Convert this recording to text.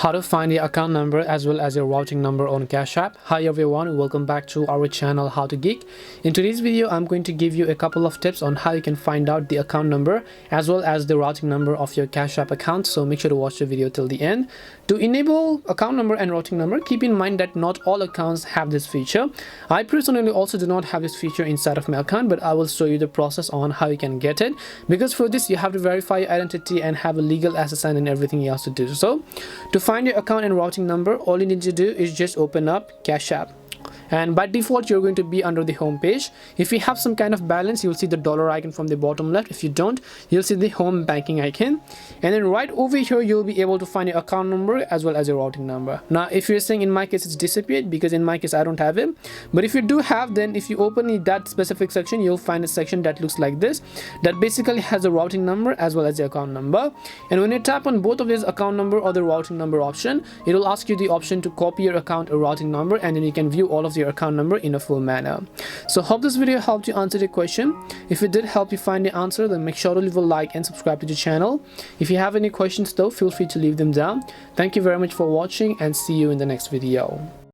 how to find your account number as well as your routing number on Cash App. Hi everyone, welcome back to our channel How to Geek. In today's video, I'm going to give you a couple of tips on how you can find out the account number as well as the routing number of your Cash App account. So make sure to watch the video till the end. To enable account number and routing number, keep in mind that not all accounts have this feature. I personally also do not have this feature inside of my account, but I will show you the process on how you can get it, because for this you have to verify your identity and have a legal SSN and everything else to do. So to find your account and routing number, all you need to do is just open up Cash App. And by default you're going to be under the home page. If you have some kind of balance, you'll see the dollar icon from the bottom left. If you don't, you'll see the home banking icon, and then right over here you'll be able to find your account number as well as your routing number. Now if you're saying in my case it's disappeared, because in my case I don't have it, but if you do have, then if you open that specific section, you'll find a section that looks like this, that basically has a routing number as well as the account number. And when you tap on both of these, account number or the routing number option, it will ask you the option to copy your account or routing number, and then you can view all of your account number in a full manner. So hope this video helped you answer the question. If it did help you find the answer, then make sure to leave a like and subscribe to the channel. If you have any questions though, feel free to leave them down. Thank you very much for watching, and see you in the next video.